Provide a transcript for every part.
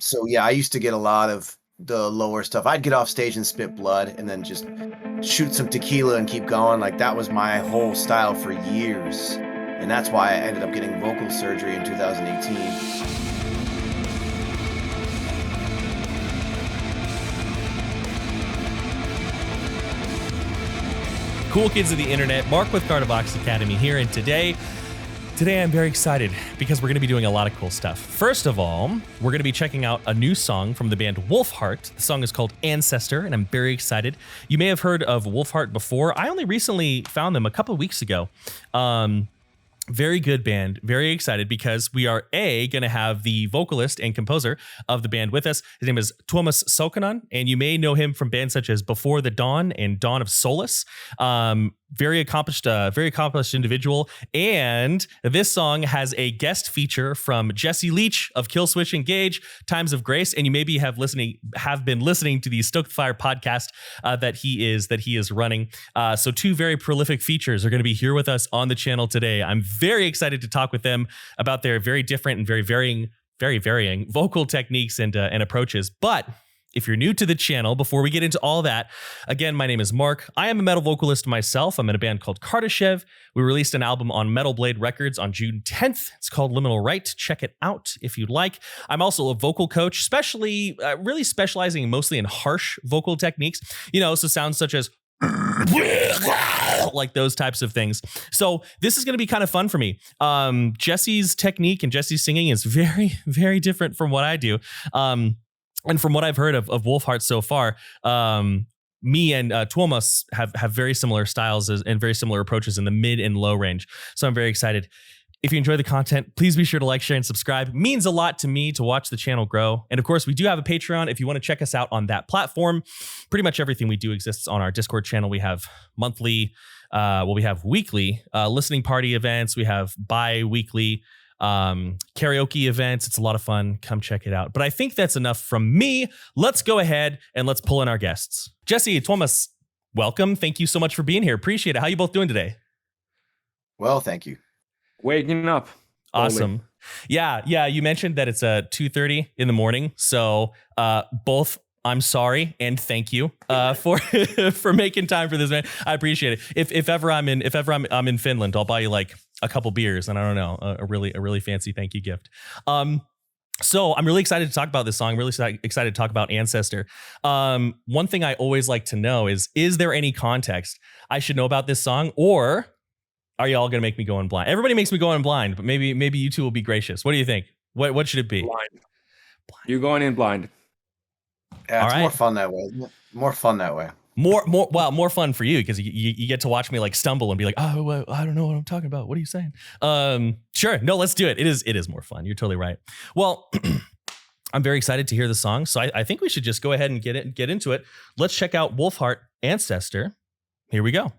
So yeah, I used to get a lot of the lower stuff. I'd get off stage and spit blood and then just shoot some tequila and keep going. Like that was my whole style for years. And that's why I ended up getting vocal surgery in 2018. Cool kids of the internet, Mark with Cardabox Academy here, and today I'm very excited because we're going to be doing a lot of cool stuff. First of all, we're going to be checking out a new song from the band Wolfheart. The song is called Ancestor, and I'm very excited. You may have heard of Wolfheart before. I only recently found them a couple of weeks ago. Very good band. Very excited because we are going to have the vocalist and composer of the band with us. His name is Tuomas Saukkonen, and you may know him from bands such as Before the Dawn and Dawn of Solace. Very accomplished individual. And this song has a guest feature from Jesse Leach of Killswitch Engage, Times of Grace, and you maybe have been listening to the Stoked Fire podcast that he is running. So two very prolific features are going to be here with us on the channel today. I'm very excited to talk with them about their very different and very varying vocal techniques and approaches. But if you're new to the channel, before we get into all that, again, my name is Mark. I am a metal vocalist myself. I'm in a band called Kardashev. We released an album on Metal Blade Records on June 10th. It's called Liminal Right. Check it out if you'd like. I'm also a vocal coach, especially really specializing mostly in harsh vocal techniques. So sounds such as like those types of things. So this is going to be kind of fun for me. Jesse's technique and Jesse's singing is very, very different from what I do. And from what I've heard of Wolfheart so far, me and Tuomas have very similar styles and very similar approaches in the mid and low range. So I'm very excited. If you enjoy the content, please be sure to like, share, and subscribe. It means a lot to me to watch the channel grow. And of course, we do have a Patreon if you want to check us out on that platform. Pretty much everything we do exists on our Discord channel. We have monthly, we have weekly listening party events. We have bi-weekly karaoke events. It's a lot of fun. Come check it out. But I think that's enough from me. Let's go ahead and let's pull in our guests. Jesse, Tuomas, welcome. Thank you so much for being here. Appreciate it. How are you both doing today? Well, thank you. Waking up. Awesome. Yeah. You mentioned that it's 2:30 in the morning. So both I'm sorry and thank you for making time for this, man. I appreciate it. If ever I'm in Finland, I'll buy you like a couple beers and I don't know, a really fancy thank you gift. So I'm really excited to talk about this song. I'm really excited to talk about Ancestor. One thing I always like to know is there any context I should know about this song, or are you all going to make me go in blind? Everybody makes me go in blind, but maybe you two will be gracious. What do you think? What should it be? Blind. You're going in blind. Yeah, it's more fun that way. More fun that way. More fun for you because you get to watch me like stumble and be like, oh, well, I don't know what I'm talking about. What are you saying? Sure. No, let's do it. It is more fun. You're totally right. Well, I'm very excited to hear the song. So I think we should just go ahead and get into it. Let's check out Wolfheart Ancestor. Here we go.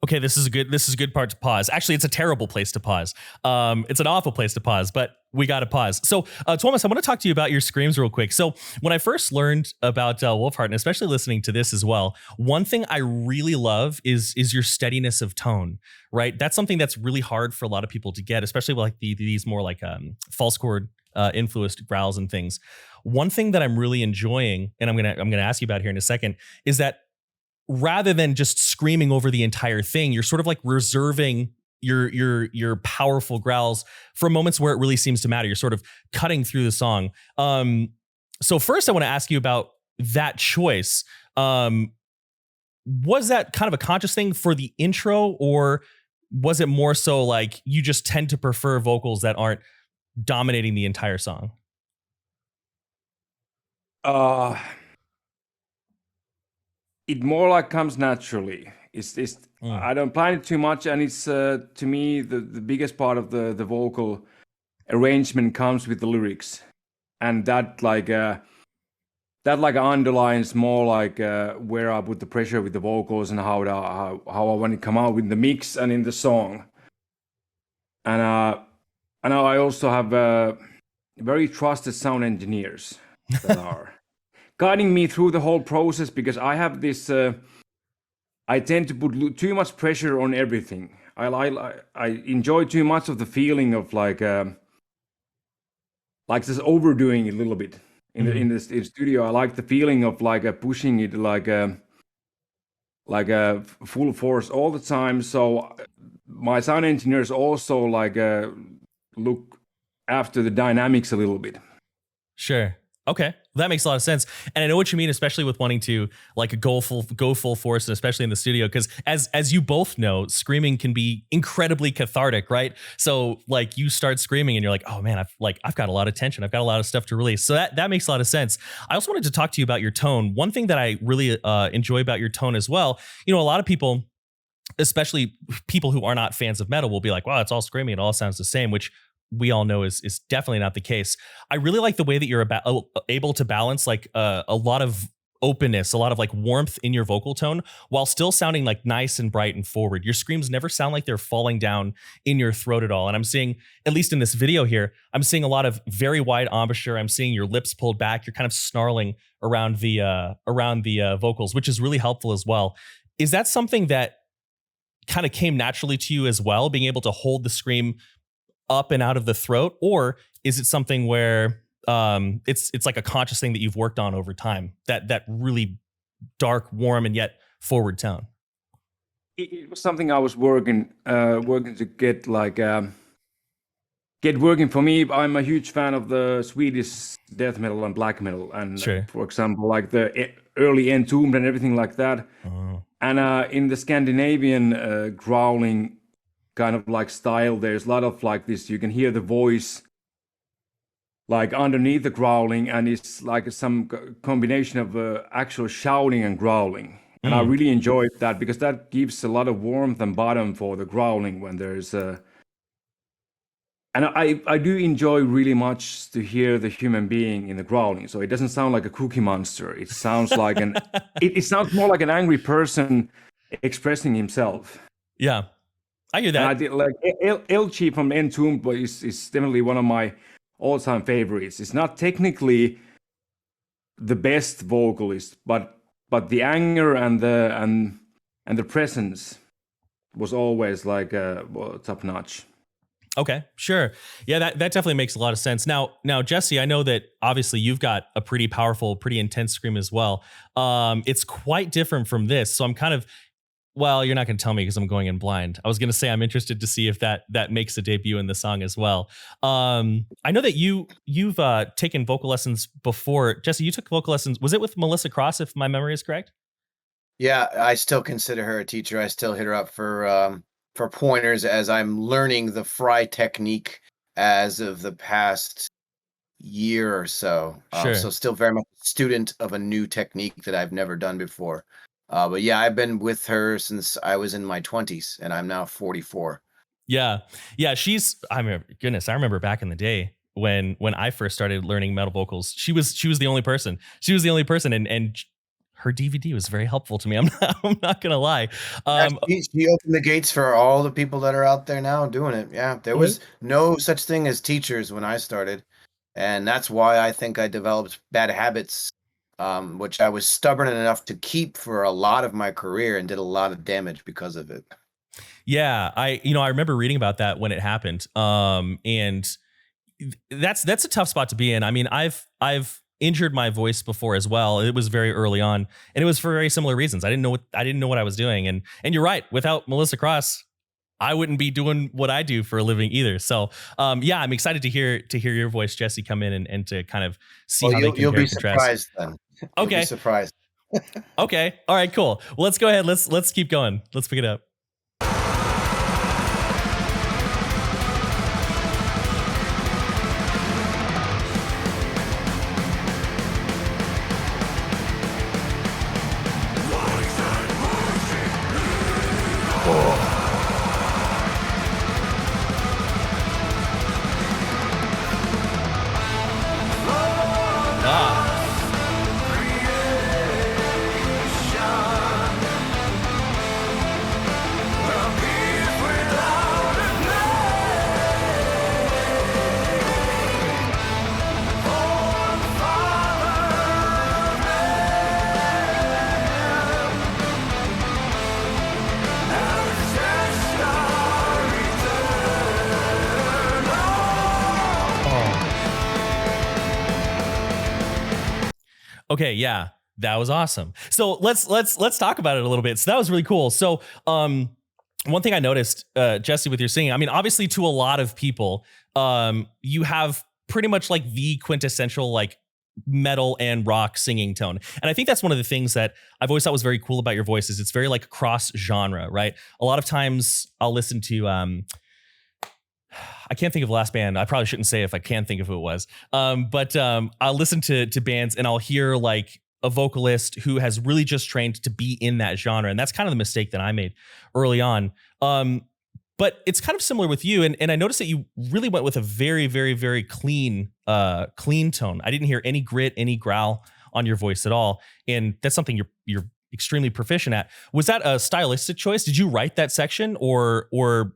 Okay, this is a good part to pause. Actually, it's a terrible place to pause. It's an awful place to pause, but we got to pause. So, Tuomas, I want to talk to you about your screams real quick. So, when I first learned about Wolfheart, and especially listening to this as well, one thing I really love is your steadiness of tone. Right, that's something that's really hard for a lot of people to get, especially with like these more like false chord influenced growls and things. One thing that I'm really enjoying, and I'm gonna ask you about here in a second, is that rather than just screaming over the entire thing, you're sort of like reserving your powerful growls for moments where it really seems to matter. You're sort of cutting through the song. So first I want to ask you about that choice. Was that kind of a conscious thing for the intro, or was it more so like you just tend to prefer vocals that aren't dominating the entire song? It more like comes naturally. It's I don't plan it too much, and it's to me the biggest part of the vocal arrangement comes with the lyrics, and that underlines more like where I put the pressure with the vocals and how I want to come out with the mix and in the song. And I also have very trusted sound engineers that are guiding me through the whole process, because I have this. I tend to put too much pressure on everything. I enjoy too much of the feeling of like just overdoing it a little bit in the studio. I like the feeling of like pushing it like a full force all the time. So my sound engineers also like look after the dynamics a little bit. Sure. Okay, that makes a lot of sense, and I know what you mean, especially with wanting to like go full force, and especially in the studio, because as you both know, screaming can be incredibly cathartic, right? So like you start screaming, and you're like, oh man, I've got a lot of tension, I've got a lot of stuff to release. So that makes a lot of sense. I also wanted to talk to you about your tone. One thing that I really enjoy about your tone as well, you know, a lot of people, especially people who are not fans of metal, will be like, wow, it's all screaming, it all sounds the same, which we all know is definitely not the case. I really like the way that you're able to balance like a lot of openness, a lot of like warmth in your vocal tone while still sounding like nice and bright and forward. Your screams never sound like they're falling down in your throat at all. And I'm seeing, at least in this video here, I'm seeing a lot of very wide embouchure. I'm seeing your lips pulled back. You're kind of snarling around the vocals, which is really helpful as well. Is that something that kind of came naturally to you as well, being able to hold the scream up and out of the throat, or is it something where it's like a conscious thing that you've worked on over time, that really dark, warm, and yet forward tone? It was something I was working to get like get working for me. I'm a huge fan of the Swedish death metal and black metal, and sure. For example, like the early Entombed and everything like that. And in the Scandinavian growling kind of like style, there's a lot of like this, you can hear the voice like underneath the growling, and it's like some combination of actual shouting and growling. And I really enjoyed that, because that gives a lot of warmth and bottom for the growling when there's and I do enjoy really much to hear the human being in the growling. So it doesn't sound like a Cookie Monster. It sounds like it sounds more like an angry person expressing himself. Yeah, I hear that. And I did like Elchi from Entombed is definitely one of my all-time favorites. It's not technically the best vocalist, but the anger and the presence was always like top notch. Okay, sure. Yeah, that definitely makes a lot of sense. Now, Jesse, I know that obviously you've got a pretty powerful, pretty intense scream as well. It's quite different from this, so I'm kind of, well, you're not going to tell me because I'm going in blind. I was going to say I'm interested to see if that makes a debut in the song as well. I know that you've taken vocal lessons before. Jesse, you took vocal lessons. Was it with Melissa Cross, if my memory is correct? Yeah, I still consider her a teacher. I still hit her up for pointers as I'm learning the fry technique as of the past year or so. Sure. So still very much a student of a new technique that I've never done before. But yeah, I've been with her since I was in my 20s, and I'm now 44. Yeah. I remember back in the day when I first started learning metal vocals, she was the only person. She was the only person, and her DVD was very helpful to me. I'm not gonna lie. She opened the gates for all the people that are out there now doing it. Yeah, there was no such thing as teachers when I started, and that's why I think I developed bad habits, which I was stubborn enough to keep for a lot of my career and did a lot of damage because of it. Yeah, I remember reading about that when it happened. And that's a tough spot to be in. I mean, I've injured my voice before as well. It was very early on, and it was for very similar reasons. I didn't know what I was doing. And you're right. Without Melissa Cross, I wouldn't be doing what I do for a living either. So, yeah, I'm excited to hear your voice, Jesse, come in and to kind of see how they compare you'll be and contrast. surprised then. Okay. You'll be surprised. Okay. All right, cool. Well, let's go ahead. Let's keep going. Let's pick it up. Okay, yeah, that was awesome. So let's talk about it a little bit. So that was really cool. So one thing I noticed, Jesse, with your singing, I mean, obviously to a lot of people, you have pretty much like the quintessential like metal and rock singing tone. And I think that's one of the things that I've always thought was very cool about your voice is it's very like cross genre, right? A lot of times I'll listen to I can't think of the last band. I probably shouldn't say if I can think of who it was. But I'll listen to bands and I'll hear like a vocalist who has really just trained to be in that genre. And that's kind of the mistake that I made early on. But it's kind of similar with you. And I noticed that you really went with a very, very, very clean tone. I didn't hear any grit, any growl on your voice at all. And that's something you're extremely proficient at. Was that a stylistic choice? Did you write that section or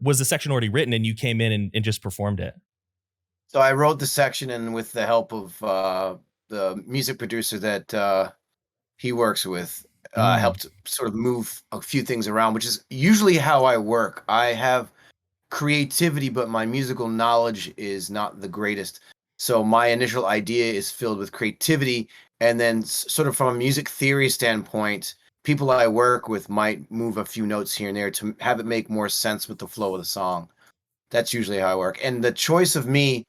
was the section already written and you came in and just performed it? So I wrote the section, and with the help of the music producer that he works with, helped sort of move a few things around, which is usually how I work. I have creativity, but my musical knowledge is not the greatest. So my initial idea is filled with creativity, and then sort of from a music theory standpoint, people I work with might move a few notes here and there to have it make more sense with the flow of the song. That's usually how I work. And the choice of me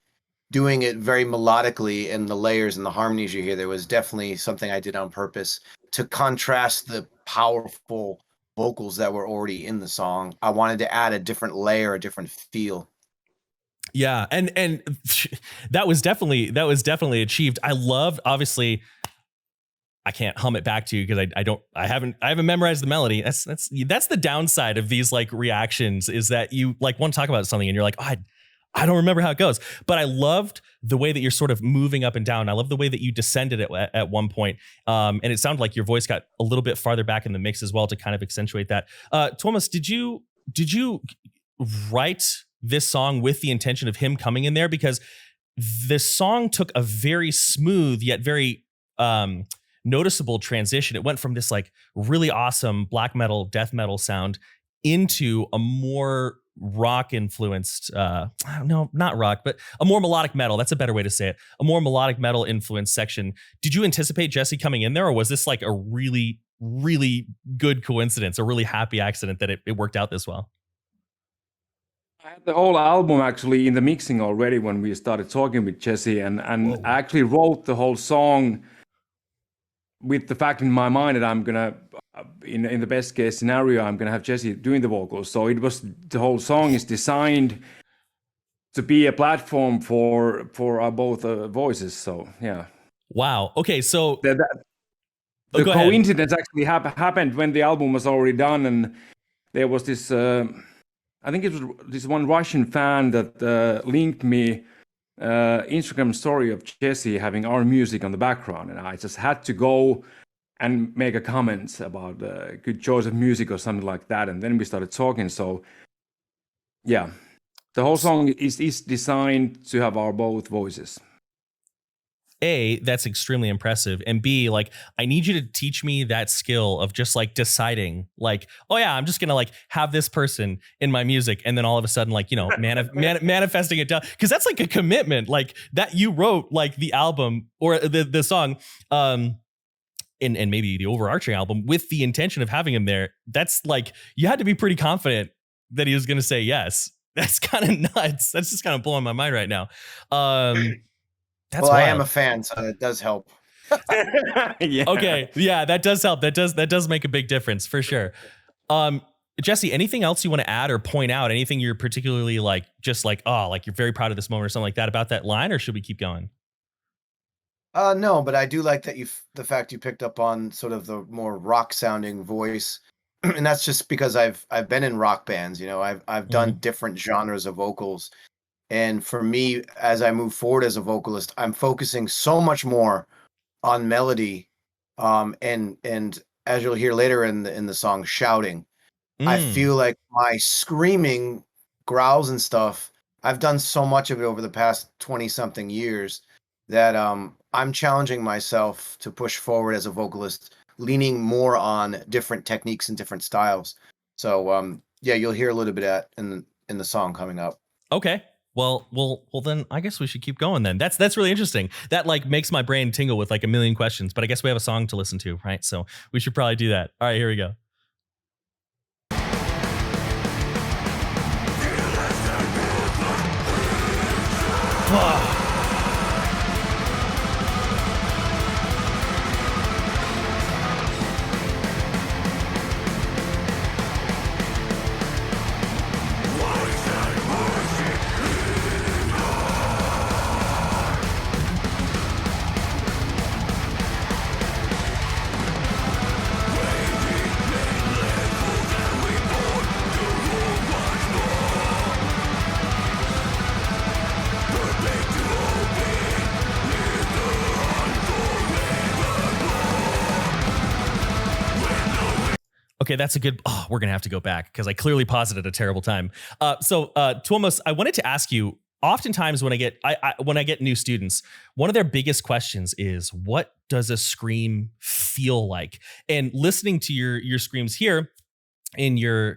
doing it very melodically and the layers and the harmonies you hear, there was definitely something I did on purpose to contrast the powerful vocals that were already in the song. I wanted to add a different layer, a different feel. Yeah, and that was definitely achieved. I loved, obviously, I can't hum it back to you because I haven't memorized the melody. That's the downside of these like reactions, is that you like want to talk about something and you're like, oh, I don't remember how it goes. But I loved the way that you're sort of moving up and down. I love the way that you descended at one point. And it sounded like your voice got a little bit farther back in the mix as well to kind of accentuate that. Tuomas, did you write this song with the intention of him coming in there? Because this song took a very smooth yet very noticeable transition. It went from this like really awesome black metal, death metal sound into a more rock influenced, no, not rock, but a more melodic metal. That's a better way to say it. A more melodic metal influenced section. Did you anticipate Jesse coming in there, or was this like a really, really good coincidence, a really happy accident that it worked out this well? I had the whole album actually in the mixing already when we started talking with Jesse, and I actually wrote the whole song with the fact in my mind that I'm gonna, in the best case scenario, I'm gonna have Jesse doing the vocals. So it was, the whole song is designed to be a platform for our both voices. So yeah. Wow. Okay. So the coincidence actually happened when the album was already done, and there was this. I think it was this one Russian fan that linked me Instagram story of Jesse having our music on the background, and I just had to go and make a comment about good choice of music or something like that, and then we started talking. So yeah, the whole song is designed to have our both voices. A, that's extremely impressive. And B, like, I need you to teach me that skill of just like deciding like, oh yeah, I'm just going to like have this person in my music. And then all of a sudden, like, you know, manifesting it down. Cause that's like a commitment, like that you wrote like the album or the song, and maybe the overarching album with the intention of having him there. That's like, you had to be pretty confident that he was going to say yes. That's kind of nuts. That's just kind of blowing my mind right now. That's well, wild. I am a fan, so it does help. Yeah. Okay. Yeah, that does help. That does make a big difference for sure. Jesse, anything else you want to add or point out? Anything you're particularly like, just like, oh, like you're very proud of this moment or something like that about that line, or should we keep going? No, but I do like that the fact you picked up on sort of the more rock sounding voice. and that's just because I've been in rock bands. I've done Mhm. different genres of vocals, and for me, as I move forward as a vocalist, I'm focusing so much more on melody, and as you'll hear later in the song, shouting. I Mm. feel like my screaming, growls and stuff, I've done so much of it over the past 20 something years that I'm challenging myself to push forward as a vocalist, leaning more on different techniques and different styles. So yeah, you'll hear a little bit of that in the song coming up. Okay. Well. Then I guess we should keep going. Then that's really interesting. That like makes my brain tingle with like a million questions. But I guess we have a song to listen to, right? So we should probably do that. All right, here we go. Okay, that's a good. Oh, we're gonna have to go back because I clearly paused it at a terrible time. Tuomas, I wanted to ask you. Oftentimes, when I get new students, one of their biggest questions is, "What does a scream feel like?" And listening to your screams here in your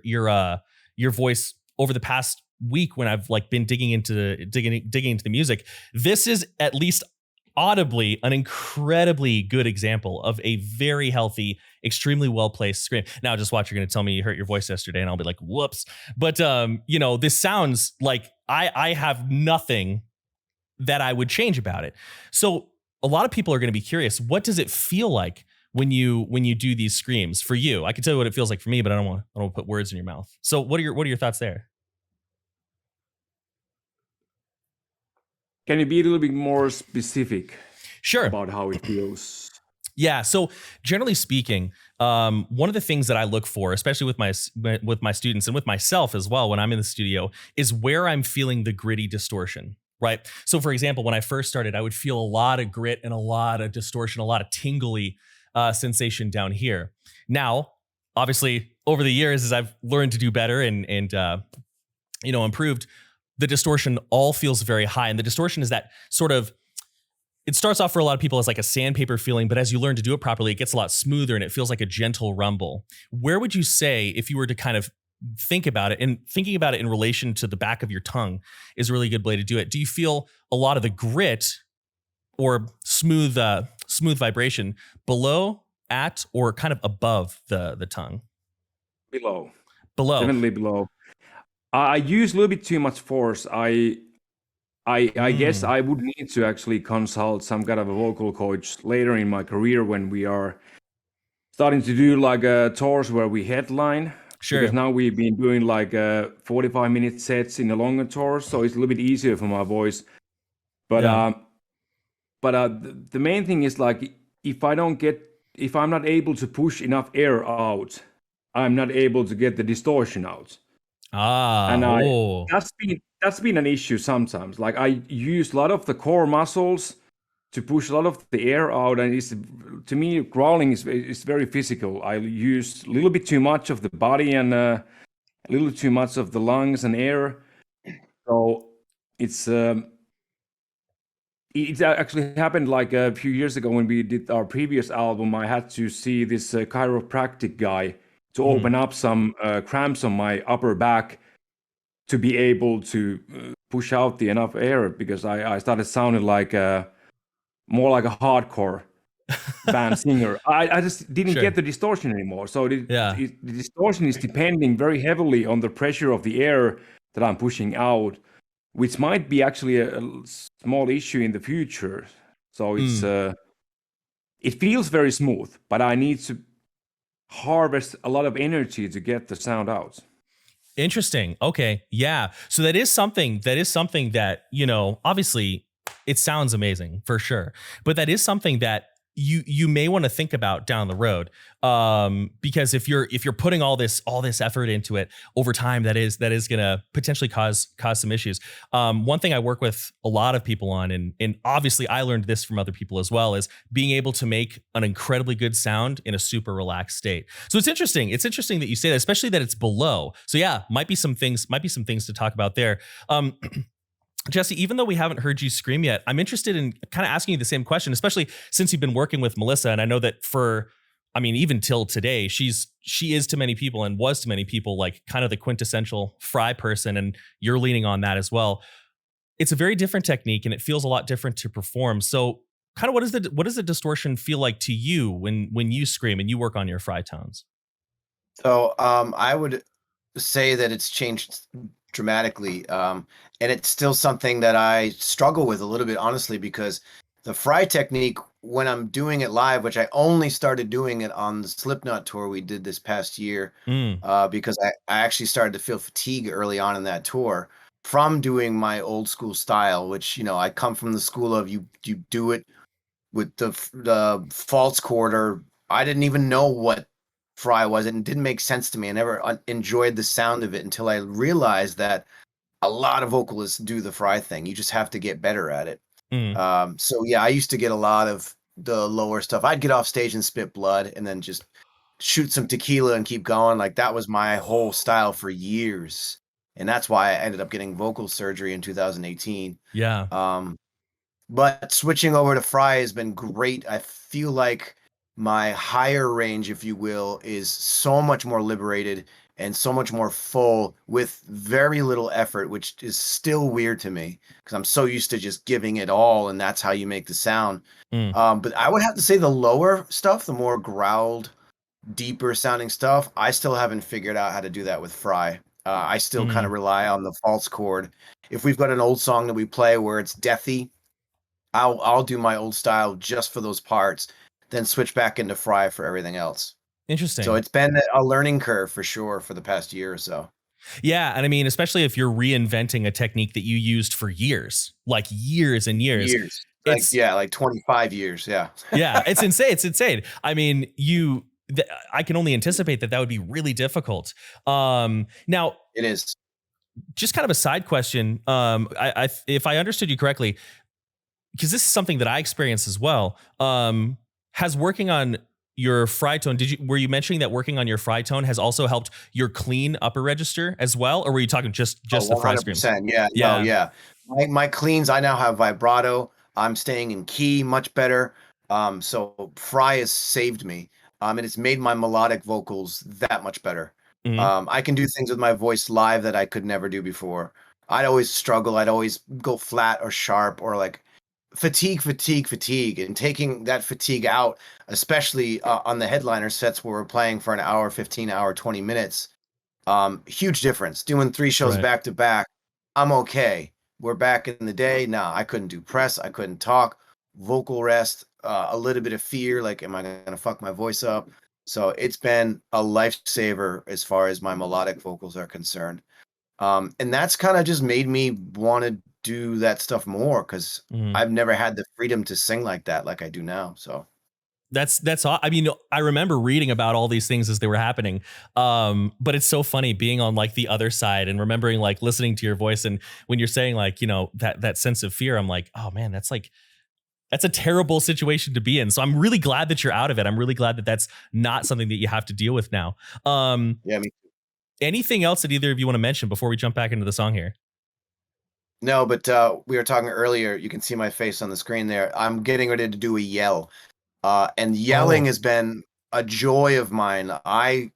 voice over the past week, when I've like been digging into the music, this is at least audibly an incredibly good example of a very healthy, extremely well placed scream. Now, just watch, you're going to tell me you hurt your voice yesterday, and I'll be like, whoops. But this sounds like I have nothing that I would change about it. So a lot of people are going to be curious. What does it feel like when you do these screams for you? I can tell you what it feels like for me, but I don't want to put words in your mouth. So what are your thoughts there? Can you be a little bit more specific Sure. about how it feels? Yeah. So generally speaking, one of the things that I look for, especially with my students and with myself as well, when I'm in the studio, is where I'm feeling the gritty distortion. Right. So, for example, when I first started, I would feel a lot of grit and a lot of distortion, a lot of tingly sensation down here. Now, obviously, over the years, as I've learned to do better and improved, the distortion all feels very high, and the distortion is that sort of, it starts off for a lot of people as like a sandpaper feeling, but as you learn to do it properly, it gets a lot smoother and it feels like a gentle rumble. Where would you say, if you were to kind of think about it, and thinking about it in relation to the back of your tongue is a really good way to do it? Do you feel a lot of the grit or smooth vibration below, at, or kind of above the tongue? Below. Below. Definitely below. I use a little bit too much force. I guess I would need to actually consult some kind of a vocal coach later in my career when we are starting to do like tours where we headline. Sure. Because now we've been doing like 45-minute sets in a longer tour, so it's a little bit easier for my voice. But Yeah. the main thing is like if I'm not able to push enough air out, I'm not able to get the distortion out. And that's been an issue sometimes. Like I use a lot of the core muscles to push a lot of the air out, and to me, growling is very physical. I use a little bit too much of the body and a little too much of the lungs and air. So it actually happened like a few years ago when we did our previous album. I had to see this chiropractic guy to open up some cramps on my upper back to be able to push out the enough air, because I started sounding like more like a hardcore band singer. I just didn't get the distortion anymore. So the distortion is depending very heavily on the pressure of the air that I'm pushing out, which might be actually a small issue in the future. So it's it feels very smooth, but I need to harvest a lot of energy to get the sound out. Interesting. Okay. Yeah. So that is something that, obviously it sounds amazing for sure, but that is something that you may want to think about down the road, because if you're putting all this effort into it over time, that is going to potentially cause some issues. One thing I work with a lot of people on, and obviously I learned this from other people as well, is being able to make an incredibly good sound in a super relaxed state. So it's interesting that you say that, especially that it's below. So yeah, might be some things to talk about there. Jesse, even though we haven't heard you scream yet, I'm interested in kind of asking you the same question, especially since you've been working with Melissa. And I know that even till today, she is to many people and was to many people like kind of the quintessential Fry person. And you're leaning on that as well. It's a very different technique and it feels a lot different to perform. So kind of what does the distortion feel like to you when you scream and you work on your Fry tones? So I would say that it's changed dramatically. And it's still something that I struggle with a little bit, honestly, because the Fry technique, when I'm doing it live, which I only started doing it on the Slipknot tour we did this past year, because I actually started to feel fatigue early on in that tour from doing my old school style, which, I come from the school of you do it with the false chord, or I didn't even know what Fry was. It didn't make sense to me. I never enjoyed the sound of it until I realized that a lot of vocalists do the Fry thing. You just have to get better at it. So yeah, I used to get a lot of the lower stuff. I'd get off stage and spit blood and then just shoot some tequila and keep going. Like that was my whole style for years. And that's why I ended up getting vocal surgery in 2018. Yeah. But switching over to Fry has been great. I feel like my higher range, if you will, is so much more liberated and so much more full with very little effort, which is still weird to me because I'm so used to just giving it all, and that's how you make the sound. But I would have to say the lower stuff, the more growled, deeper sounding stuff, I still haven't figured out how to do that with Fry. I still kind of rely on the false chord. If we've got an old song that we play where it's deathy, I'll do my old style just for those parts, then switch back into Fry for everything else. Interesting. So it's been a learning curve for sure for the past year or so. Yeah. And I mean, especially if you're reinventing a technique that you used for years, like years and years. Like 25 years. Yeah. Yeah. It's insane. It's insane. I mean, I can only anticipate that would be really difficult. Now it is just kind of a side question. If I understood you correctly, because this is something that I experienced as well, has working on your Fry tone, were you mentioning that working on your Fry tone has also helped your clean upper register as well? Or were you talking just the Fry screams? Yeah. My cleans, I now have vibrato. I'm staying in key much better. So Fry has saved me. And it's made my melodic vocals that much better. I can do things with my voice live that I could never do before. I'd always struggle. I'd always go flat or sharp or like fatigue, and taking that fatigue out, especially on the headliner sets where we're playing for an hour, 15 hour, 20 minutes. Huge difference. Doing 3 shows back to back, I'm okay. We're back in the day. Nah, I couldn't do press. I couldn't talk. Vocal rest, a little bit of fear. Like, am I going to fuck my voice up? So it's been a lifesaver as far as my melodic vocals are concerned. And that's kind of just made me want to do that stuff more because I've never had the freedom to sing like that like I do now. So that's I mean, I remember reading about all these things as they were happening. But it's so funny being on like the other side and remembering like listening to your voice, and when you're saying like, that sense of fear, I'm like, oh man, that's a terrible situation to be in. So I'm really glad that you're out of it. I'm really glad that that's not something that you have to deal with now. Yeah, me too. Anything else that either of you want to mention before we jump back into the song here? No, but we were talking earlier. You can see my face on the screen there. I'm getting ready to do a yell. And yelling has been a joy of mine. I'm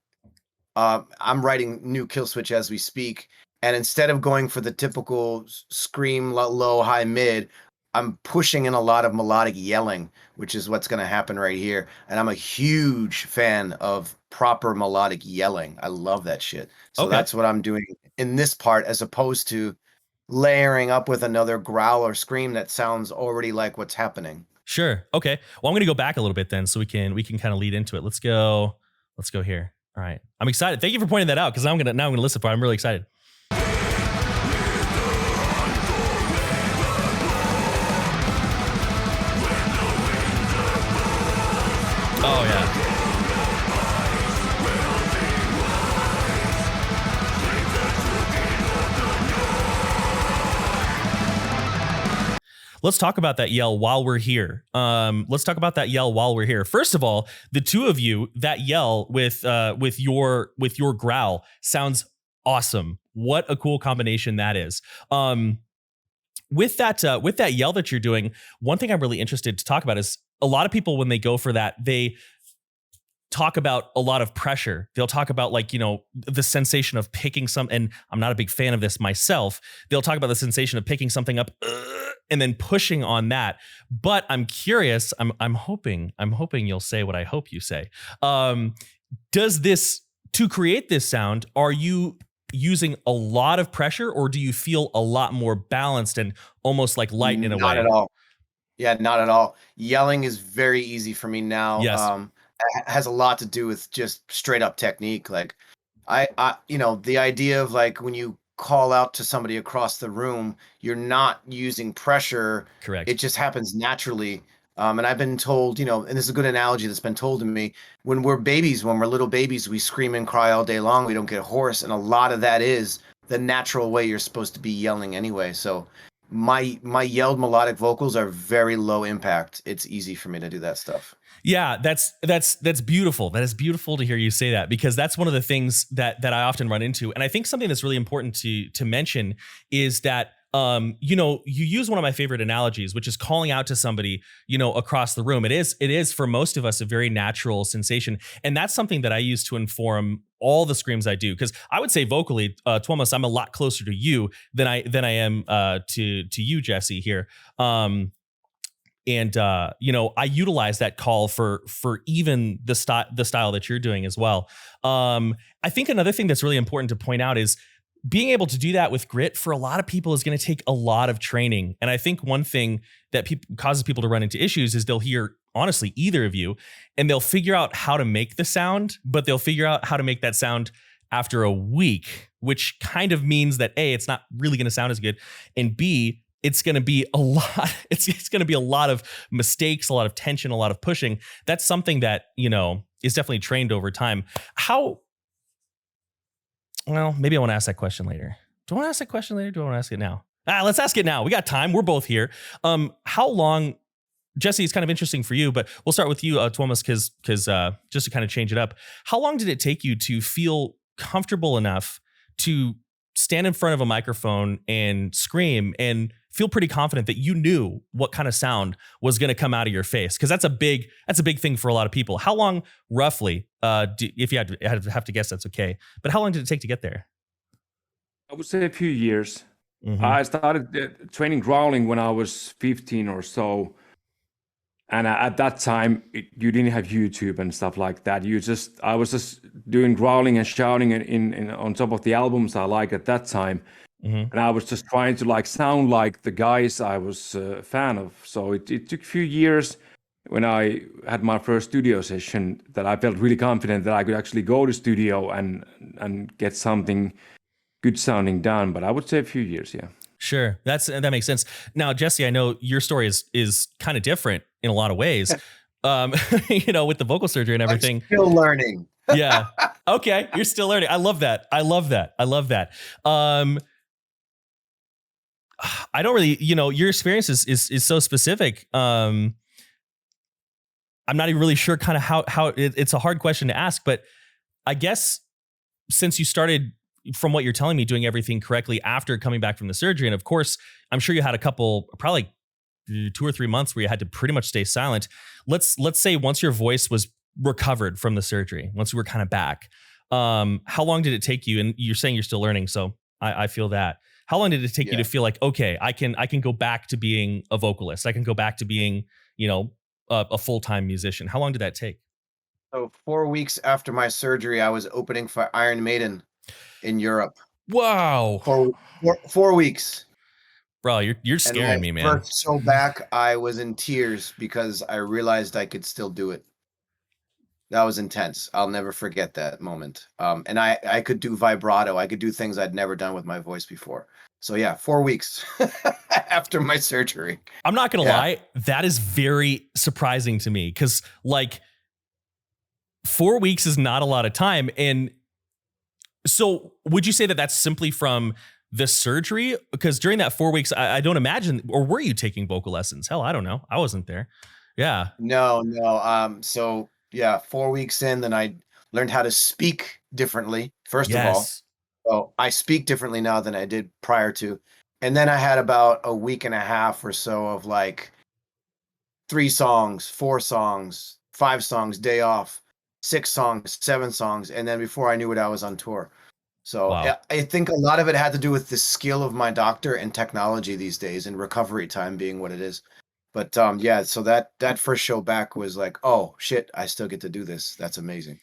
writing new Killswitch as we speak. And instead of going for the typical scream, low, high, mid, I'm pushing in a lot of melodic yelling, which is what's going to happen right here. And I'm a huge fan of proper melodic yelling. I love that shit. So that's what I'm doing in this part, as opposed to layering up with another growl or scream that sounds already like what's happening. Sure. Okay. Well, I'm going to go back a little bit then so we can kind of lead into it. Let's go here. All right. I'm excited. Thank you for pointing that out, because now I'm going to listen for it. I'm really excited. Oh yeah. Let's talk about that yell while we're here. First of all, the two of you, that yell with your growl sounds awesome. What a cool combination that is. With that yell that you're doing, one thing I'm really interested to talk about is a lot of people, when they go for that, they talk about a lot of pressure. They'll talk about, like, you know, the sensation of picking some, and I'm not a big fan of this myself. They'll talk about the sensation of picking something up and then pushing on that. But I'm curious, I'm hoping you'll say what I hope you say. Does this, to create this sound, are you using a lot of pressure, or do you feel a lot more balanced and almost like light in a way? Not at all. Yeah, not at all. Yelling is very easy for me now. Yes. Has a lot to do with just straight up technique. Like I you know, the idea of, like, when you call out to somebody across the room, you're not using pressure. Correct. It just happens naturally. And I've been told, you know, and this is a good analogy that's been told to me, when we're little babies, we scream and cry all day long. We don't get hoarse. And a lot of that is the natural way you're supposed to be yelling anyway. So my yelled melodic vocals are very low impact. It's easy for me to do that stuff. Yeah, that's beautiful. That is beautiful to hear you say that, because that's one of the things that I often run into. And I think something that's really important to mention is that, you know, you use one of my favorite analogies, which is calling out to somebody, you know, across the room. It is for most of us a very natural sensation. And that's something that I use to inform all the screams I do. Because I would say vocally, Tuomas, I'm a lot closer to you than I am to you, Jesse, here. And you know, I utilize that call for even the style that you're doing as well. I think another thing that's really important to point out is being able to do that with grit for a lot of people is going to take a lot of training. And I think one thing that causes people to run into issues is they'll hear, honestly, either of you, and they'll figure out how to make the sound, but they'll figure out how to make that sound after a week, which kind of means that A, it's not really going to sound as good, and B, it's going to be a lot. It's going to be a lot of mistakes, a lot of tension, a lot of pushing. That's something that, you know, is definitely trained over time. Well, maybe I want to ask that question later. Do I want to ask that question later? Do I want to ask it now? Let's ask it now. We got time. We're both here. How long, Jesse, it's kind of interesting for you, but we'll start with you, Tuomas, because just to kind of change it up. How long did it take you to feel comfortable enough to stand in front of a microphone and scream and feel pretty confident that you knew what kind of sound was going to come out of your face? Because that's a big thing for a lot of people. How long, roughly, if you have to guess, that's okay, but how long did it take to get there? I would say a few years. Mm-hmm. I started training growling when I was 15 or so. And at that time, you didn't have YouTube and stuff like that. I was just doing growling and shouting in on top of the albums I liked at that time. Mm-hmm. And I was just trying to, like, sound like the guys I was a fan of. So it took a few years when I had my first studio session that I felt really confident that I could actually go to studio and get something good sounding done. But I would say a few years, yeah. Sure, that makes sense. Now, Jesse, I know your story is kind of different in a lot of ways. You know, with the vocal surgery and everything. I'm still learning. Yeah. Okay, you're still learning. I love that. I don't really, you know, your experience is so specific. I'm not even really sure kind of how it's a hard question to ask, but I guess since you started, from what you're telling me, doing everything correctly after coming back from the surgery, and of course, I'm sure you had a couple, probably 2 or 3 months where you had to pretty much stay silent. Let's say once your voice was recovered from the surgery, once you were kind of back, how long did it take you? And you're saying you're still learning, so I feel that. How long did it take you to feel like, okay, I can go back to being a vocalist. I can go back to being, you know, a full-time musician. How long did that take? So 4 weeks after my surgery, I was opening for Iron Maiden in Europe. Wow. 4 weeks. Bro, you're scaring me, man. First show back, I was in tears because I realized I could still do it. That was intense. I'll never forget that moment. And I could do vibrato. I could do things I'd never done with my voice before. So yeah, 4 weeks after my surgery. I'm not going to lie. That is very surprising to me. Cause like 4 weeks is not a lot of time. And so would you say that that's simply from the surgery? Because during that 4 weeks, I don't imagine, or were you taking vocal lessons? Hell, I don't know. I wasn't there. Yeah. No. So yeah, 4 weeks in, then I learned how to speak differently, first of all. Yes. So I speak differently now than I did prior to. And then I had about a week and a half or so of like 3 songs, 4 songs, 5 songs, day off, 6 songs, 7 songs. And then before I knew it, I was on tour. So Wow. I think a lot of it had to do with the skill of my doctor and technology these days, and recovery time being what it is. But yeah, so that first show back was like, oh shit, I still get to do this. That's amazing.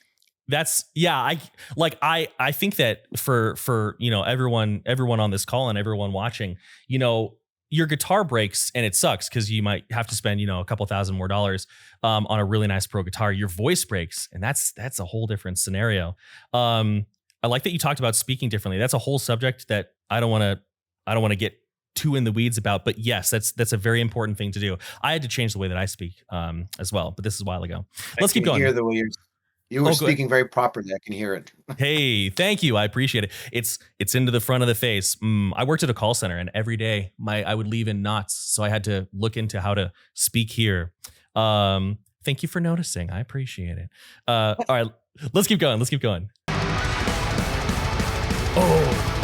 That's I think that for everyone on this call and everyone watching, your guitar breaks and it sucks because you might have to spend a couple thousand more dollars on a really nice pro guitar. Your voice breaks, and that's a whole different scenario. I like that you talked about speaking differently. That's a whole subject that I don't want to get too in the weeds about, but yes, that's a very important thing to do. I had to change the way that I speak as well, but this is a while ago. Let's keep going. Hear the way you were speaking very properly. I can hear it. Hey, thank you. I appreciate it. It's into the front of the face. I worked at a call center, and every day I would leave in knots, so I had to look into how to speak here. Thank you for noticing. I appreciate it. All right, let's keep going. Oh.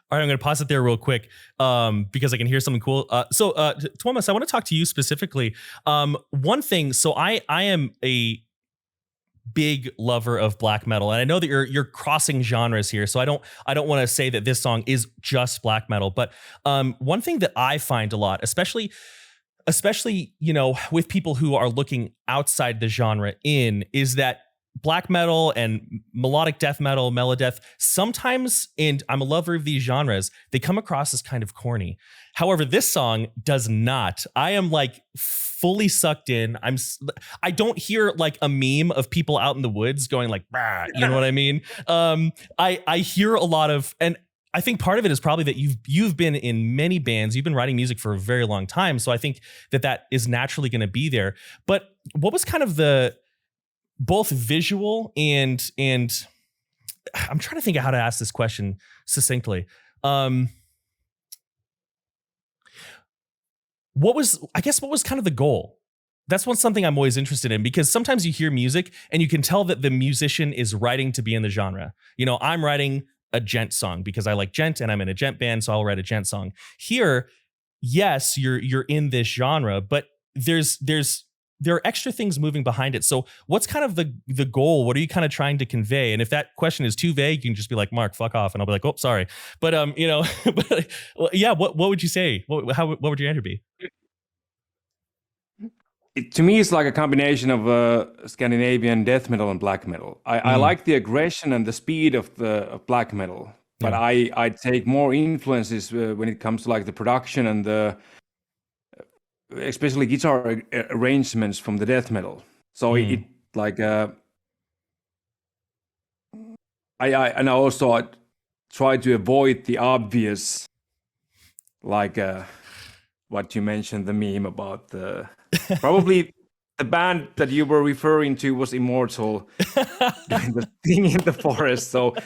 All right, I'm going to pause it there real quick because I can hear something cool. So, Tuomas, I want to talk to you specifically. One thing, so I am a big lover of black metal, and I know that you're crossing genres here. So I don't want to say that this song is just black metal, but one thing that I find a lot, especially with people who are looking outside the genre is that black metal and melodic death metal, melodeath, sometimes, and I'm a lover of these genres, they come across as kind of corny. However, this song does not. I am like fully sucked in. I don't hear like a meme of people out in the woods going like, bah, you know what I mean? I hear a lot of, and I think part of it is probably that you've been in many bands, you've been writing music for a very long time. So I think that is naturally going to be there. But what was kind of the both visual and I'm trying to think of how to ask this question succinctly. What was kind of the goal? That's something I'm always interested in, because sometimes you hear music and you can tell that the musician is writing to be in the genre. I'm writing a gent song because I like gent and I'm in a gent band, so I'll write a gent song. Here, yes, you're in this genre, but there are extra things moving behind it. So what's kind of the goal? What are you kind of trying to convey? And if that question is too vague, you can just be like, Mark, fuck off. And I'll be like, oh, sorry. But, but yeah, what would you say? What would your answer be? To me, it's like a combination of Scandinavian death metal and black metal. I like the aggression and the speed of black metal, but yeah. I take more influences when it comes to like the production and the especially guitar arrangements from the death metal. So it like I also try to avoid the obvious, like what you mentioned, the meme about the probably the band that you were referring to was Immortal doing the thing in the forest. So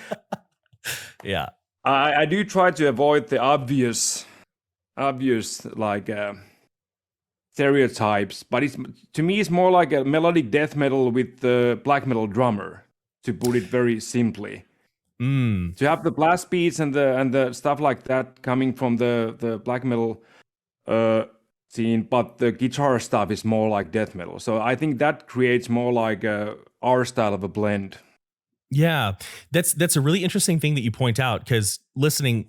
yeah, I do try to avoid the obvious like stereotypes, but to me it's more like a melodic death metal with the black metal drummer, to put it very simply. To have the blast beats and the stuff like that coming from the black metal scene, but the guitar stuff is more like death metal. So I think that creates more like a our style of a blend. Yeah, that's a really interesting thing that you point out, because listening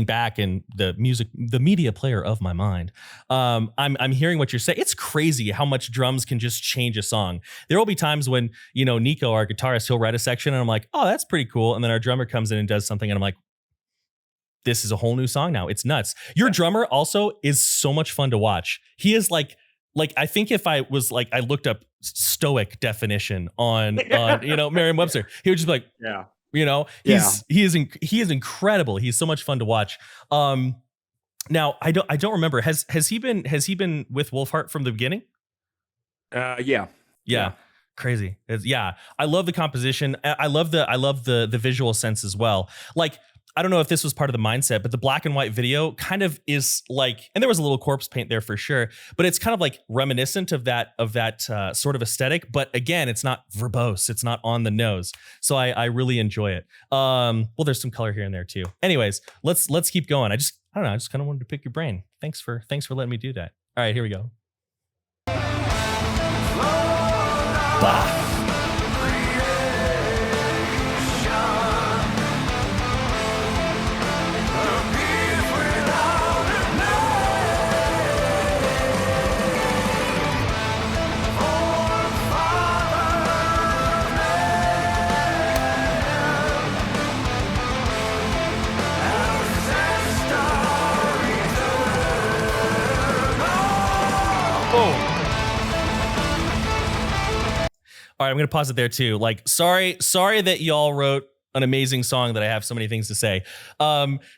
back in the media player of my mind, I'm hearing what you're saying. It's crazy how much drums can just change a song. There will be times when, you know, Nico, our guitarist, he'll write a section and I'm like, oh, that's pretty cool, and then our drummer comes in and does something and I'm like, this is a whole new song now. It's nuts. Your drummer also is so much fun to watch. He is like I think if I was like, I looked up stoic definition on you know, Merriam-Webster, he would just be like, Yeah. you know, he is incredible. He's so much fun to watch. Now I don't remember. Has he been with Wolfheart from the beginning? Yeah. Crazy. I love the composition. I love the visual sense as well. Like, I don't know if this was part of the mindset, but the black and white video kind of is like, and there was a little corpse paint there for sure, but it's kind of like reminiscent of that sort of aesthetic. But again, it's not verbose. It's not on the nose. So I really enjoy it. Well, there's some color here and there too. Anyways, let's keep going. I don't know. I just kind of wanted to pick your brain. Thanks for letting me do that. All right, here we go. Bah. All right, I'm going to pause it there too. Like, sorry that y'all wrote an amazing song that I have so many things to say.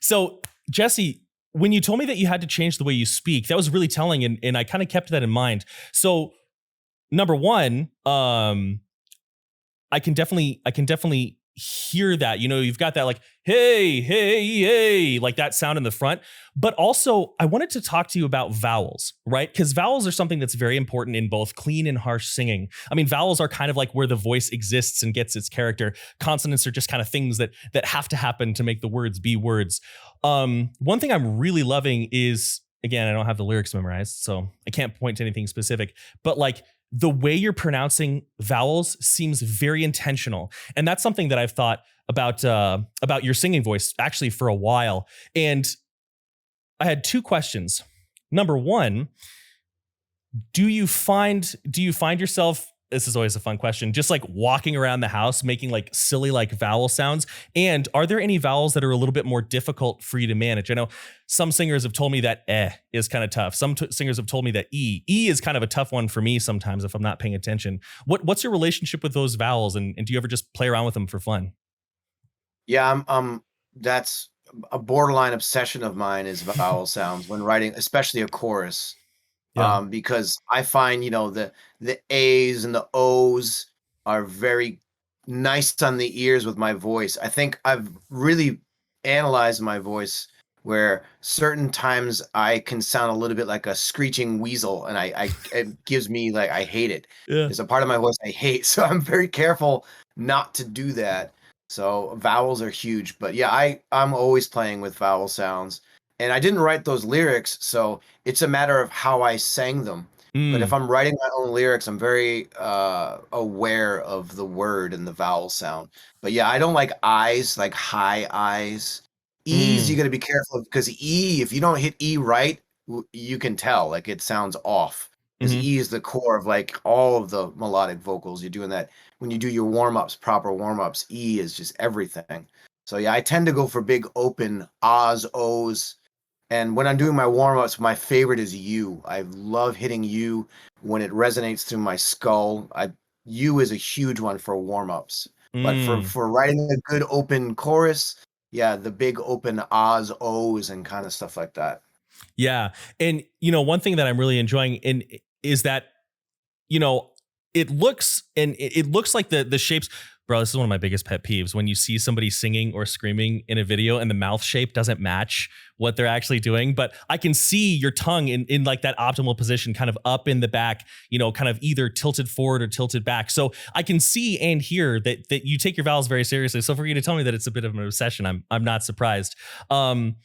So Jesse, when you told me that you had to change the way you speak, that was really telling, and I kind of kept that in mind. So number one, I can definitely hear that. You know, you've got that like, hey, like that sound in the front. But also, I wanted to talk to you about vowels, right? Because vowels are something that's very important in both clean and harsh singing. I mean, vowels are kind of like where the voice exists and gets its character. Consonants are just kind of things that have to happen to make the words be words. One thing I'm really loving is, again, I don't have the lyrics memorized, so I can't point to anything specific, but like, the way you're pronouncing vowels seems very intentional. And that's something that I've thought about your singing voice actually for a while. And I had two questions. Number one, do you find yourself, this is always a fun question, just like walking around the house making like silly like vowel sounds? And are there any vowels that are a little bit more difficult for you to manage? I know some singers have told me that is kind of tough. Some singers have told me that E is kind of a tough one for me sometimes if I'm not paying attention. What's your relationship with those vowels, and do you ever just play around with them for fun? Yeah, that's a borderline obsession of mine, is vowel sounds when writing, especially a chorus. Yeah. Because I find, you know, the A's and the O's are very nice on the ears with my voice. I think I've really analyzed my voice where certain times I can sound a little bit like a screeching weasel, and it gives me like, I hate it. Yeah. There's a part of my voice I hate, so I'm very careful not to do that. So vowels are huge, but yeah, I'm always playing with vowel sounds. And I didn't write those lyrics, so it's a matter of how I sang them. But if I'm writing my own lyrics, I'm very aware of the word and the vowel sound. But yeah, I don't like I's, like high I's. E's, you got to be careful, because E, if you don't hit E right, you can tell, like it sounds off. Because E is the core of like all of the melodic vocals. You're doing that when you do your warm-ups, proper warm-ups. E is just everything. So yeah, I tend to go for big open O's, O's. And when I'm doing my warm-ups, my favorite is U. I love hitting U when it resonates through my skull. U is a huge one for warm-ups. But for writing a good open chorus, yeah, the big open O's, O's, and kind of stuff like that. Yeah. And, you know, one thing that I'm really enjoying is that, you know, it looks like the shapes. Bro, this is one of my biggest pet peeves, when you see somebody singing or screaming in a video and the mouth shape doesn't match what they're actually doing, but I can see your tongue in like that optimal position, kind of up in the back, kind of either tilted forward or tilted back. So I can see and hear that you take your vowels very seriously. So for you to tell me that it's a bit of an obsession, I'm not surprised.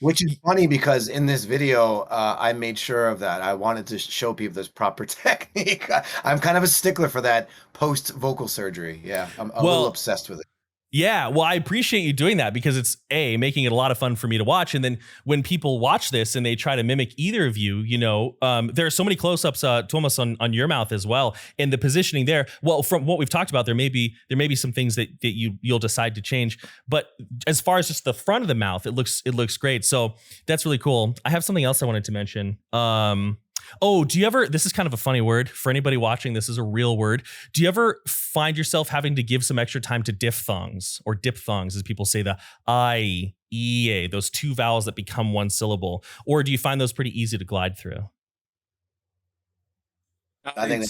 Which is funny because in this video, I made sure of that. I wanted to show people this proper technique. I'm kind of a stickler for that post vocal surgery. Yeah, I'm a little obsessed with it. Yeah, well, I appreciate you doing that because it's making it a lot of fun for me to watch. And then when people watch this and they try to mimic either of you, there are so many close-ups, Tuomas, on your mouth as well, and the positioning there. Well, from what we've talked about, there may be some things that you'll decide to change. But as far as just the front of the mouth, it looks great. So that's really cool. I have something else I wanted to mention. Do you ever, this is kind of a funny word for anybody watching, this is a real word. Do you ever find yourself having to give some extra time to diphthongs, or diphthongs as people say, the I, E, A, those two vowels that become one syllable? Or do you find those pretty easy to glide through? I think,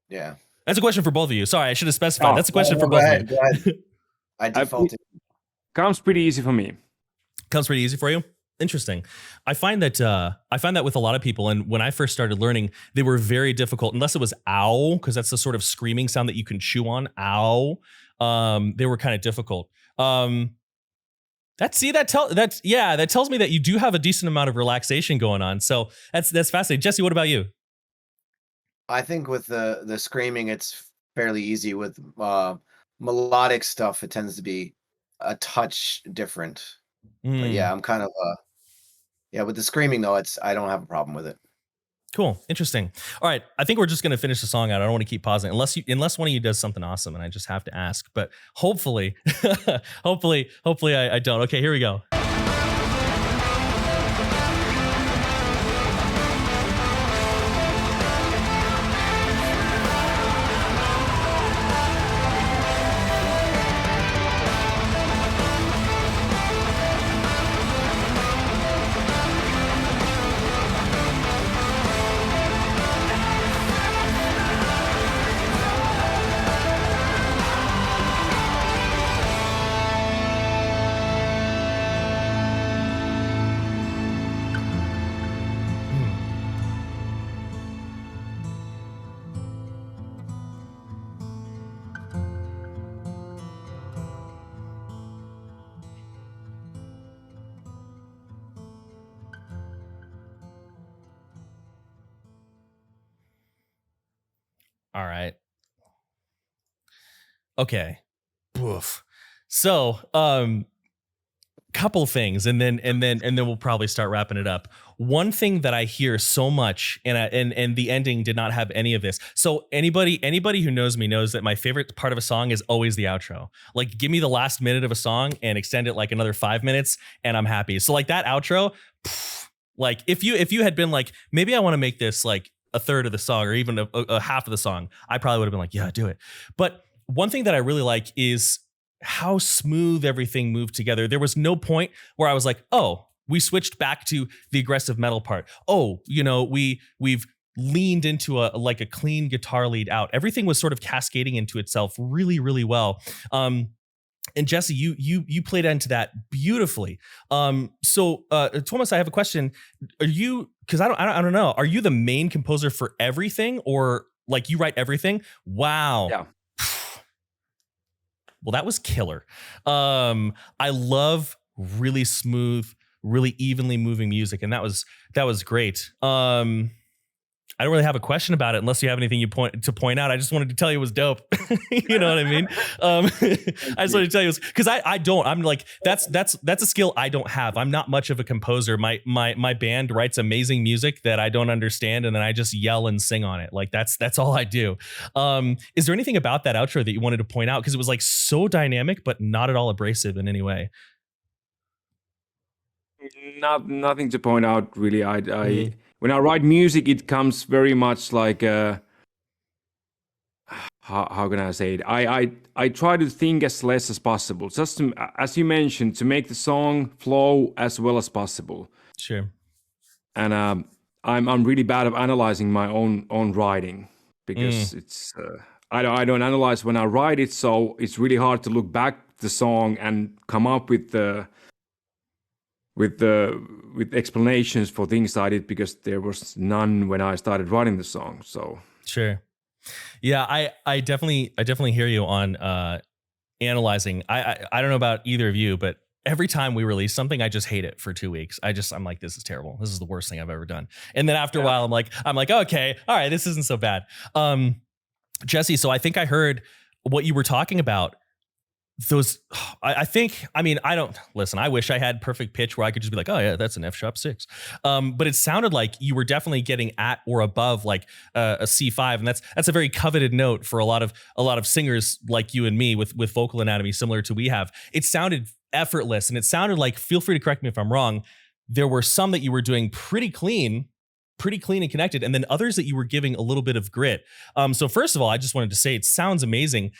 yeah. That's a question for both of you. Sorry, I should have specified. That's a question for both of you. Go ahead. I defaulted. Comes pretty easy for me. Comes pretty easy for you? Interesting. I find that with a lot of people, and when I first started learning, they were very difficult, unless it was ow, because that's the sort of screaming sound that you can chew on. Ow. They were kind of difficult. That tells me that you do have a decent amount of relaxation going on. So that's fascinating. Jesse, what about you? I think with the screaming, it's fairly easy. With melodic stuff, it tends to be a touch different. But yeah, I'm kind of with the screaming though, I don't have a problem with it. Cool. Interesting. All right. I think we're just going to finish the song out. I don't want to keep pausing unless one of you does something awesome, and I just have to ask, but hopefully I don't. Okay, here we go. All right. Okay. Oof. So, couple things, and then we'll probably start wrapping it up. One thing that I hear so much, and the ending did not have any of this. So anybody who knows me knows that my favorite part of a song is always the outro. Like, give me the last minute of a song and extend it like another 5 minutes, and I'm happy. So like that outro, like if you had been like, maybe I want to make this like a third of the song or even a half of the song, I probably would have been like, yeah, do it. But one thing that I really like is how smooth everything moved together. There was no point where I was like, oh, we switched back to the aggressive metal part. Oh, we've leaned into a clean guitar lead out. Everything was sort of cascading into itself really, really well. And Jesse, you played into that beautifully. So Tuomas, I have a question. Are you, because I don't know, are you the main composer for everything, or like you write everything? Wow. Yeah. Well, that was killer. I love really smooth, really evenly moving music, and that was great. I don't really have a question about it unless you have anything to point out. I just wanted to tell you it was dope. You know what I mean? I just wanted to tell you because I'm like, that's a skill I don't have. I'm not much of a composer. My band writes amazing music that I don't understand, and then I just yell and sing on it. Like that's all I do. Is there anything about that outro that you wanted to point out? Because it was like so dynamic, but not at all abrasive in any way. Nothing to point out really. When I write music, it comes very much like how can I say it? I try to think as less as possible, just to, as you mentioned, to make the song flow as well as possible. Sure. And I'm really bad at analyzing my own writing because it's I don't analyze when I write it, so it's really hard to look back the song and come up with the with explanations for things I did, because there was none when I started writing the song. So Sure. Yeah, I definitely hear you on analyzing. I don't know about either of you, but every time we release something, I just hate it for 2 weeks. I'm like, this is terrible. This is the worst thing I've ever done. And then after a while, I'm like, okay, all right, this isn't so bad. Jesse, so I think I heard what you were talking about. Those, I don't listen. I wish I had perfect pitch where I could just be like, oh yeah, that's an F sharp 6. But it sounded like you were definitely getting at or above like a C5, and that's a very coveted note for a lot of singers like you and me with vocal anatomy similar to we have. It sounded effortless, and it sounded like, feel free to correct me if I'm wrong, there were some that you were doing pretty clean and connected, and then others that you were giving a little bit of grit. So first of all, I just wanted to say it sounds amazing.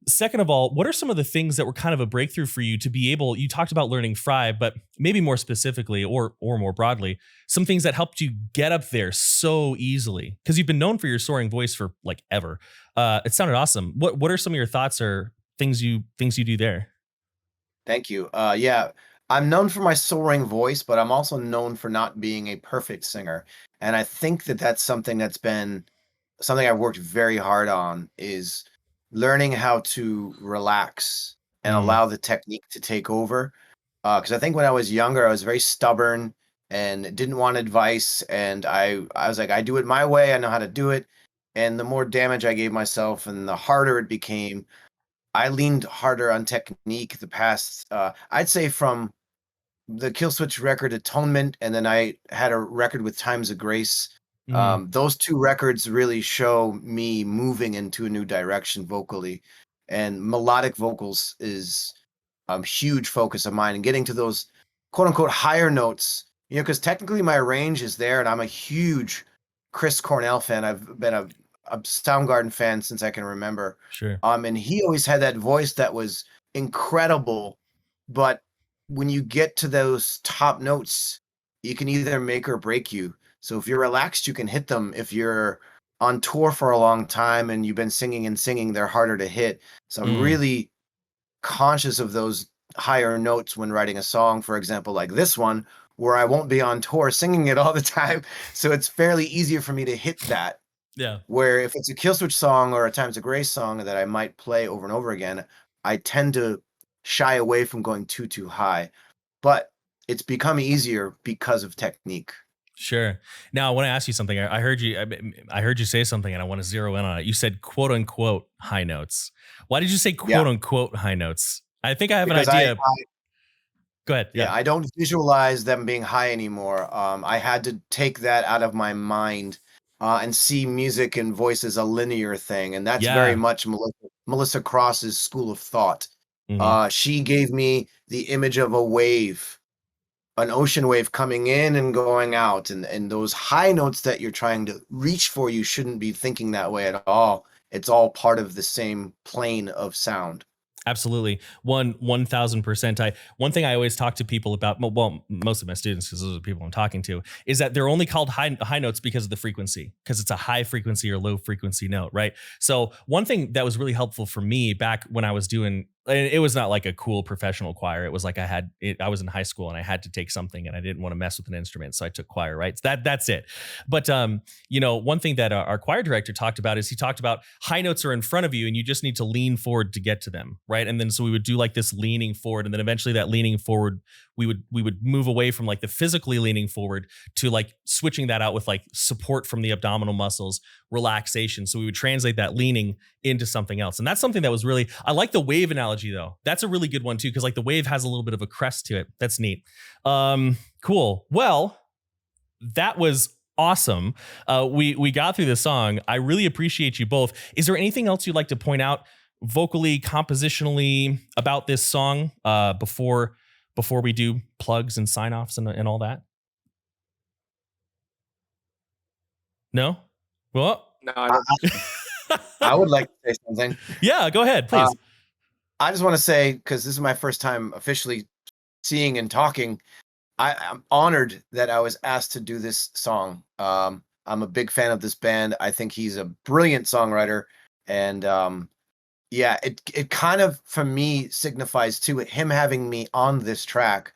Second of all, what are some of the things that were kind of a breakthrough for you to be able, you talked about learning Fry, but maybe more specifically or more broadly, some things that helped you get up there so easily? Because you've been known for your soaring voice for like ever. It sounded awesome. What are some of your thoughts or things you do there? Thank you. Yeah, I'm known for my soaring voice, but I'm also known for not being a perfect singer. And I think that that's something that's been something I've worked very hard on, is learning how to relax and allow the technique to take over. Because I think when I was younger, I was very stubborn and didn't want advice. And I was like, I do it my way. I know how to do it. And the more damage I gave myself and the harder it became, I leaned harder on technique the past, I'd say from the Killswitch record Atonement, and then I had a record with Times of Grace. Those two records really show me moving into a new direction vocally, and melodic vocals is a huge focus of mine, and getting to those quote unquote higher notes, because technically my range is there, and I'm a huge Chris Cornell fan. I've been a Soundgarden fan since I can remember. Sure. And he always had that voice that was incredible, but when you get to those top notes, you can either make or break you. So if you're relaxed, you can hit them. If you're on tour for a long time and you've been singing and singing, they're harder to hit. So I'm really conscious of those higher notes when writing a song, for example, like this one, where I won't be on tour singing it all the time. So it's fairly easier for me to hit that. Yeah. Where if it's a Killswitch song or a Times of Grace song that I might play over and over again, I tend to shy away from going too high. But it's become easier because of technique. Sure. Now I want to ask you something. I heard you say something, and I want to zero in on it. You said "quote unquote" high notes. Why did you say "quote unquote" high notes? I think I have an idea. Go ahead. Yeah, I don't visualize them being high anymore. I had to take that out of my mind and see music and voice as a linear thing, and that's very much Melissa Cross's school of thought. She gave me the image of a wave, an ocean wave coming in and going out, and those high notes that you're trying to reach for, you shouldn't be thinking that way at all. It's all part of the same plane of sound. Absolutely. 1,000%. One thing I always talk to people about, well, most of my students, because those are the people I'm talking to, is that they're only called high notes because of the frequency, because it's a high frequency or low frequency note, right? So one thing that was really helpful for me back when I was doing, it was not like a cool professional choir. It was like I was in high school and I had to take something and I didn't want to mess with an instrument. So I took choir, right? So that's it. But, one thing that our choir director talked about is he talked about high notes are in front of you and you just need to lean forward to get to them, right? And then so we would do like this leaning forward, and then eventually that leaning forward, we would move away from like the physically leaning forward to like switching that out with like support from the abdominal muscles, relaxation. So we would translate that leaning into something else. And that's something that was really, I like the wave analogy though. That's a really good one too, because like the wave has a little bit of a crest to it. That's neat. Cool. Well, that was awesome. We got through this song. I really appreciate you both. Is there anything else you'd like to point out vocally, compositionally about this song before we do plugs and sign-offs and all that? No? Well, no, I would like to say something. Yeah, go ahead, please. I just want to say, because this is my first time officially seeing and talking, I'm honored that I was asked to do this song. I'm a big fan of this band. I think he's a brilliant songwriter. And it kind of, for me, signifies too, him having me on this track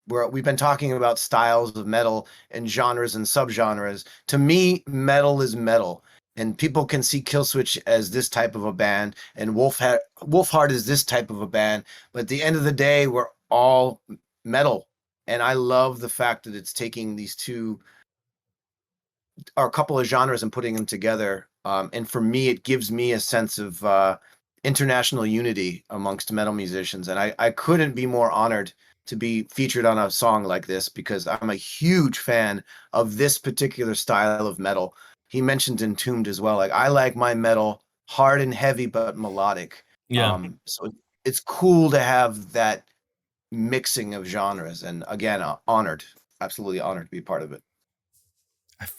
we've been talking about styles of metal and genres and subgenres. To me, metal is metal. And people can see Killswitch as this type of a band, and Wolfheart is this type of a band. But at the end of the day, we're all metal. And I love the fact that it's taking these two, or a couple of genres, and putting them together. And for me, it gives me a sense of international unity amongst metal musicians. And I couldn't be more honored to be featured on a song like this, because I'm a huge fan of this particular style of metal. He mentioned Entombed as well. Like, I like my metal hard and heavy, but melodic. Yeah. So it's cool to have that mixing of genres. And again, honored, absolutely honored to be part of it.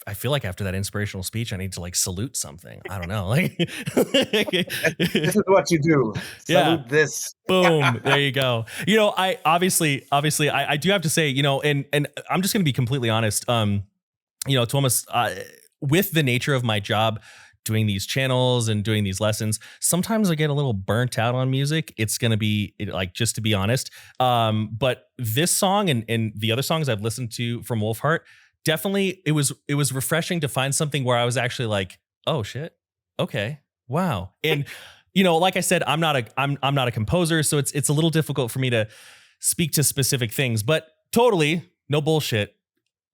I feel like after that inspirational speech, I need to like salute something. I don't know. Like, this is what you do. Salute this. Boom. There you go. You know, I obviously, I do have to say, you know, and I'm just going to be completely honest. You know, Tuomas, with the nature of my job, doing these channels and doing these lessons, sometimes I get a little burnt out on music. It's going to be like, just to be honest. But this song and the other songs I've listened to from Wolfheart, definitely it was refreshing to find something where I was actually like, oh shit, okay, wow. And you know, like I said, I'm not a composer, so it's a little difficult for me to speak to specific things, but totally no bullshit,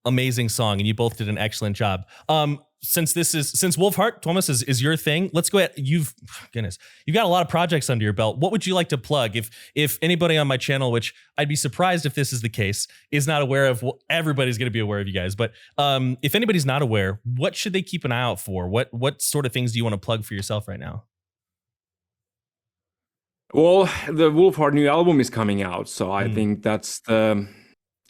amazing song, and you both did an excellent job. Since Wolfheart, Tuomas, is your thing, let's go ahead. You've got a lot of projects under your belt. What would you like to plug? If anybody on my channel, which I'd be surprised if this is the case, is not aware of, well, everybody's going to be aware of you guys. But if anybody's not aware, what should they keep an eye out for? What sort of things do you want to plug for yourself right now? Well, the Wolfheart new album is coming out, so I think that's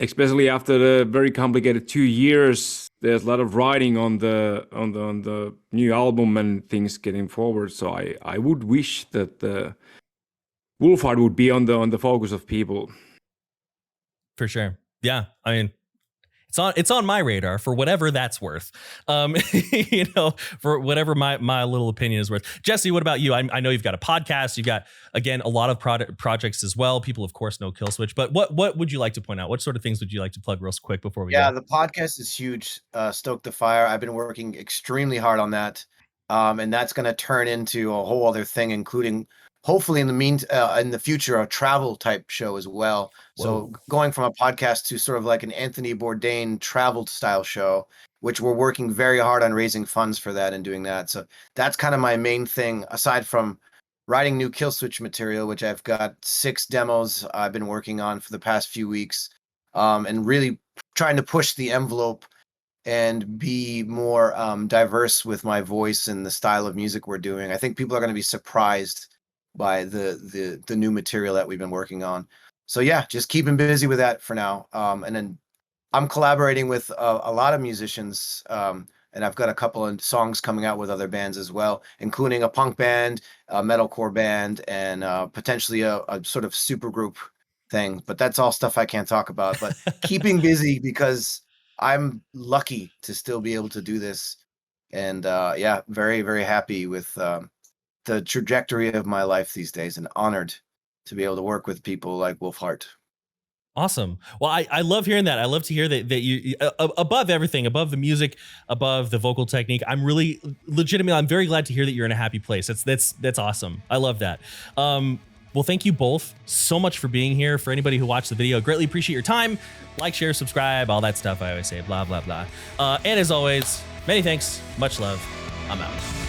especially after the very complicated 2 years, there's a lot of writing on the new album and things getting forward. So I would wish that the Wolfheart would be on the focus of people. For sure. Yeah. I mean, it's on my radar for whatever that's worth. You know, for whatever my little opinion is worth. Jesse, what about you? I know you've got a podcast. You've got, again, a lot of projects as well. People, of course, know Killswitch, but what would you like to point out? What sort of things would you like to plug real quick before we go? Yeah, the podcast is huge. Stoke the Fire. I've been working extremely hard on that. And that's going to turn into a whole other thing, including hopefully in the future, a travel type show as well. Whoa. So going from a podcast to sort of like an Anthony Bourdain travel style show, which we're working very hard on raising funds for that and doing that. So that's kind of my main thing, aside from writing new Killswitch material, which I've got 6 demos I've been working on for the past few weeks, and really trying to push the envelope and be more diverse with my voice and the style of music we're doing. I think people are going to be surprised by the new material that we've been working on. So yeah, just keeping busy with that for now. And then I'm collaborating with a lot of musicians, and I've got a couple of songs coming out with other bands as well, including a punk band, a metalcore band, and potentially a sort of super group thing. But that's all stuff I can't talk about. But keeping busy, because I'm lucky to still be able to do this. And yeah, very, very happy with the trajectory of my life these days, and honored to be able to work with people like Wolfheart. Awesome. Well, I love hearing that. I love to hear that you, above everything, above the music, above the vocal technique, I'm really legitimately, I'm very glad to hear that you're in a happy place. That's awesome. I love that. Well, thank you both so much for being here. For anybody who watched the video, greatly appreciate your time. Like, share, subscribe, all that stuff I always say, blah, blah, blah. And as always, many thanks, much love. I'm out.